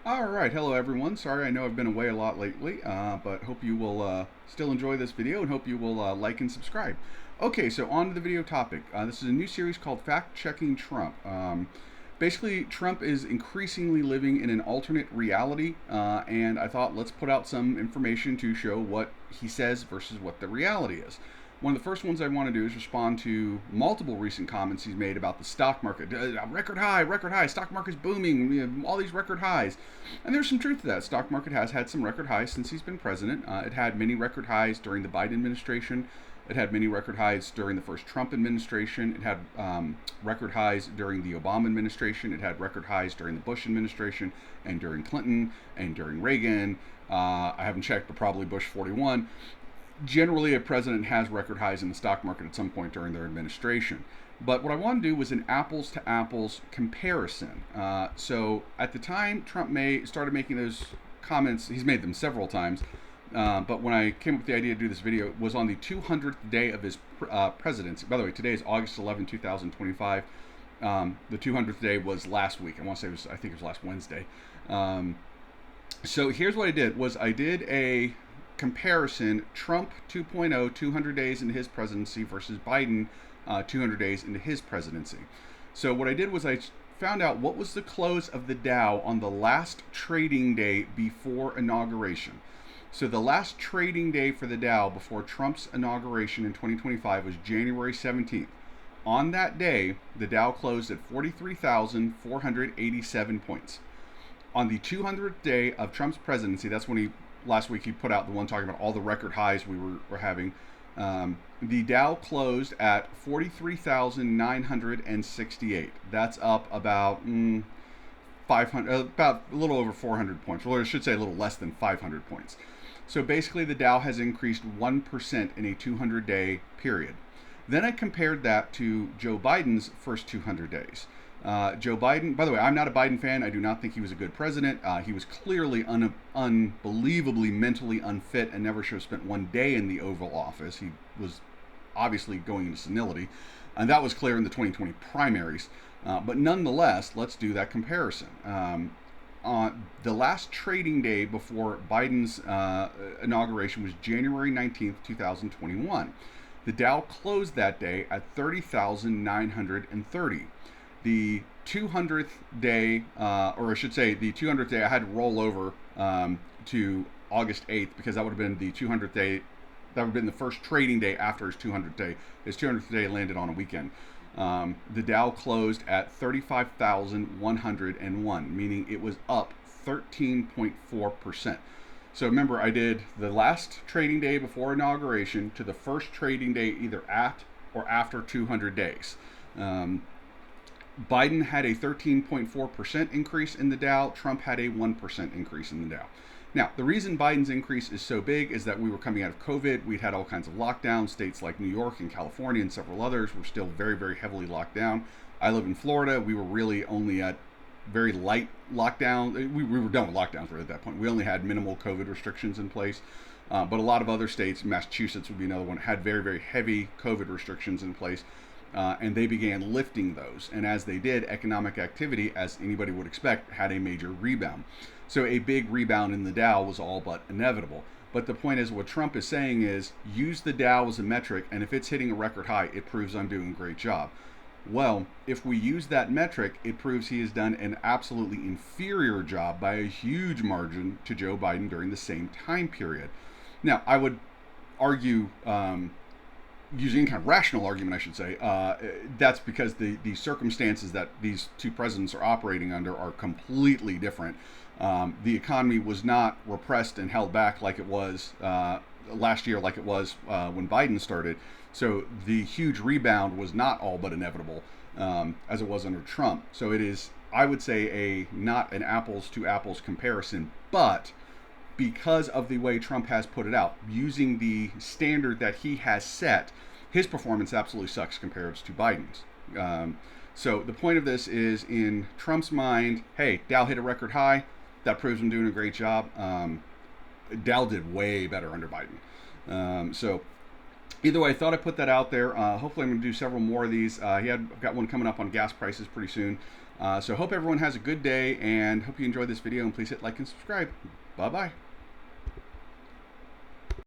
All right, hello everyone. Sorry, I know I've been away a lot lately, but hope you will still enjoy this video and hope you will like and subscribe. Okay, so on to the video topic. This is a new series called Fact Checking Trump. Basically, Trump is increasingly living in an alternate reality, and I thought let's put out some information to show what he says versus what the reality is. One of the first ones I want to do is respond to multiple recent comments he's made about the stock market. Record high, stock market's booming, we have all these record highs. And there's some truth to that. Stock market has had some record highs since he's been president. It had many record highs during the Biden administration. It had many record highs during the first Trump administration. It had record highs during the Obama administration. It had record highs during the Bush administration and during Clinton and during Reagan. I haven't checked, but probably Bush 41. Generally, a president has record highs in the stock market at some point during their administration. But what I want to do was an apples to apples comparison. So at the time Trump started making those comments, he's made them several times. But when I came up with the idea to do this video, it was on the 200th day of his presidency. By the way, today is August 11, 2025. The 200th day was last week. I think it was last Wednesday. So here's what I did: I did a comparison Trump 2.0, 200 days into his presidency versus Biden 200 days into his presidency. So what I did was I found out what was the close of the Dow on the last trading day before inauguration. So the last trading day for the Dow before Trump's inauguration in 2025 was January 17th. On that day, the Dow closed at 43,487 points. On the 200th day of Trump's presidency, that's when last week he put out the one talking about all the record highs we were having. The Dow closed at 43,968. That's up about 500, about a little over 400 points. Or I should say a little less than 500 points. So basically, the Dow has increased 1% in a 200-day period. Then I compared that to Joe Biden's first 200 days. Joe Biden, by the way, I'm not a Biden fan. I do not think he was a good president. He was clearly unbelievably mentally unfit and never should have spent one day in the Oval Office. He was obviously going into senility, and that was clear in the 2020 primaries. But nonetheless, let's do that comparison. The last trading day before Biden's inauguration was January 19th, 2021. The Dow closed that day at 30,930. The 200th day, or I should say the 200th day, I had to roll over to August 8th because that would have been the 200th day. That would have been the first trading day after his 200th day. His 200th day landed on a weekend. The Dow closed at 35,101, meaning it was up 13.4%. So remember, I did the last trading day before inauguration to the first trading day either at or after 200 days. Biden had a 13.4% increase in the Dow. Trump had a 1% increase in the Dow. Now, the reason Biden's increase is so big is that we were coming out of COVID. We'd had all kinds of lockdowns. States like New York and California and several others were still very, very heavily locked down. I live in Florida. We were really only at very light lockdown. We were done with lockdowns right at that point. We only had minimal COVID restrictions in place. But a lot of other states, Massachusetts would be another one, had very, very heavy COVID restrictions in place. And they began lifting those. And as they did, economic activity, as anybody would expect, had a major rebound. So a big rebound in the Dow was all but inevitable. But the point is, what Trump is saying is use the Dow as a metric, and if it's hitting a record high, it proves I'm doing a great job. Well, if we use that metric, it proves he has done an absolutely inferior job by a huge margin to Joe Biden during the same time period. Now, I would argue using kind of rational argument, I should say, that's because the circumstances that these two presidents are operating under are completely different. The economy was not repressed and held back like it was last year, like it was when Biden started. So the huge rebound was not all but inevitable as it was under Trump. So it is, I would say, not an apples to apples comparison, but because of the way Trump has put it out, using the standard that he has set, his performance absolutely sucks compared to Biden's. So the point of this is, in Trump's mind, hey, Dow hit a record high. That proves I'm doing a great job. Dow did way better under Biden. So either way, I thought I'd put that out there. Hopefully I'm going to do several more of these. I've got one coming up on gas prices pretty soon. So hope everyone has a good day and hope you enjoyed this video, and please hit like and subscribe. Bye bye.